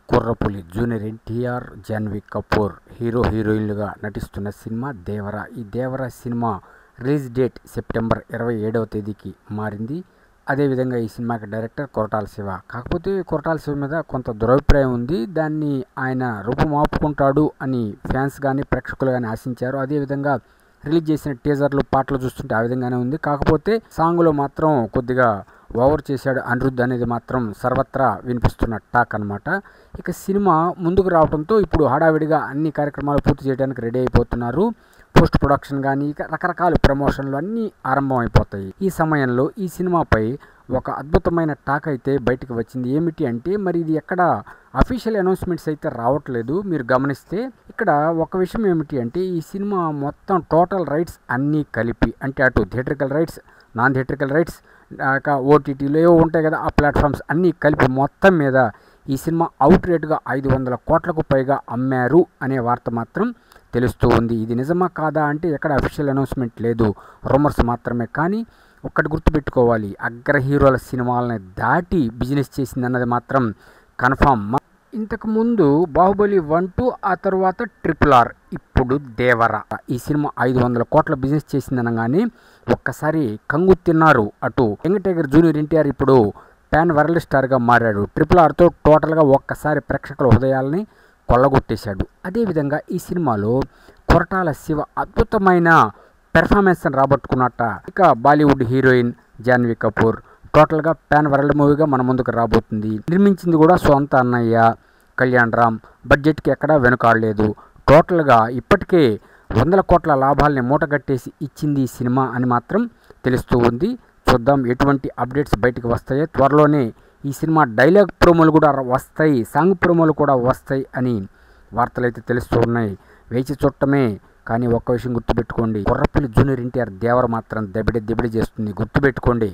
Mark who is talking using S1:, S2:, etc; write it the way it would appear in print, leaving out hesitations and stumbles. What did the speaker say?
S1: కుర్రపులి junior NTR, Janhvi Kapoor hero హీరోయిన్లుగా నటిస్తున్న cinema దేవర. ఈ దేవర సినిమా రిలీజ్ డేట్ సెప్టెంబర్ 27వ తేదీకి మారింది. అదేవిధంగా ఈ సినిమాకి డైరెక్టర్ కొరటాల శివ. కాకపోతే కొరటాల శివ మీద కొంత దురభిప్రాయం ఉంది. దాన్ని ఆయన రూపుమాపుకుంటాడు అని ఫ్యాన్స్ కానీ ప్రేక్షకులు కానీ ఆశించారు. అదేవిధంగా రిలీజ్ చేసిన టీజర్లు, పాటలు చూస్తుంటే ఆ విధంగానే ఉంది. కాకపోతే సాంగ్లో మాత్రం కొద్దిగా ఓవర్ చేశాడు అనిరుద్ధ్ అనేది మాత్రం సర్వత్రా వినిపిస్తున్న టాక్ అనమాట. ఇక సినిమా ముందుకు రావడంతో ఇప్పుడు హడావిడిగా అన్ని కార్యక్రమాలు పూర్తి చేయడానికి రెడీ అయిపోతున్నారు. పోస్ట్ ప్రొడక్షన్ కానీ ఇక రకరకాల ప్రమోషన్లు అన్నీ ఆరంభం అయిపోతాయి. ఈ సమయంలో ఈ సినిమాపై ఒక అద్భుతమైన టాక్ అయితే బయటకు వచ్చింది. ఏమిటి అంటే మరి ఇది ఎక్కడ అఫీషియల్ అనౌన్స్మెంట్స్ అయితే రావట్లేదు. మీరు గమనిస్తే ఇక్కడ ఒక విషయం ఏమిటి అంటే ఈ సినిమా మొత్తం టోటల్ రైట్స్ అన్నీ కలిపి, అంటే అటు theatrical rights, non theatrical rights, ఓటీటీలో ఏవో ఉంటాయి కదా, ఆ ప్లాట్ఫామ్స్ అన్నీ కలిపి మొత్తం మీద ఈ సినిమా అవుట్ రేట్గా 500 కోట్లకు పైగా అమ్మారు అనే వార్త మాత్రం తెలుస్తూ ఉంది. ఇది నిజమా కాదా అంటే ఎక్కడ అఫీషియల్ అనౌన్స్మెంట్ లేదు, రూమర్స్ మాత్రమే. కానీ ఒక్కటి గుర్తుపెట్టుకోవాలి, అగ్ర హీరోల సినిమాలని దాటి బిజినెస్ చేసిందన్నది మాత్రం కన్ఫామ్. ఇంతకుముందు బాహుబలి 1, ఆ తర్వాత RRR, ఇప్పుడు దేవర. ఈ సినిమా 500 కోట్ల బిజినెస్ చేసిందనగానే ఒక్కసారి కంగు తిన్నారు. అటు యంగ్ టైగర్ జూనియర్ ఎన్టీఆర్ ఇప్పుడు పాన్ వరల్డ్ స్టార్గా మారాడు. RRRతో టోటల్గా ఒక్కసారి ప్రేక్షకుల హృదయాలని కొల్లగొట్టేశాడు. అదేవిధంగా ఈ సినిమాలో కొరటాల శివ అద్భుతమైన పెర్ఫార్మెన్స్ని రాబట్టుకున్నట్ట. ఇక బాలీవుడ్ హీరోయిన్ జాన్వీ కపూర్ టోటల్గా పాన్ వరల్డ్ మూవీగా మన ముందుకు రాబోతుంది. నిర్మించింది కూడా సొంత అన్నయ్య కళ్యాణ్ రామ్. బడ్జెట్కి ఎక్కడా వెనుకాడలేదు. టోటల్గా ఇప్పటికే 100 కోట్ల లాభాలని మూటగట్టేసి ఇచ్చింది ఈ సినిమా అని మాత్రం తెలుస్తూ ఉంది. చూద్దాం ఎటువంటి అప్డేట్స్ బయటకు వస్తాయో. త్వరలోనే ఈ సినిమా డైలాగ్ ప్రోమోలు కూడా వస్తాయి, సాంగ్ ప్రోమోలు కూడా వస్తాయి అని వార్తలు అయితే తెలుస్తూ ఉన్నాయి. వేచి చూడటమే. కానీ ఒక్క విషయం గుర్తుపెట్టుకోండి, కుర్రపులి జూనియర్ ఎన్టీఆర్ దేవర మాత్రం దెబ్బడి చేస్తుంది. గుర్తుపెట్టుకోండి.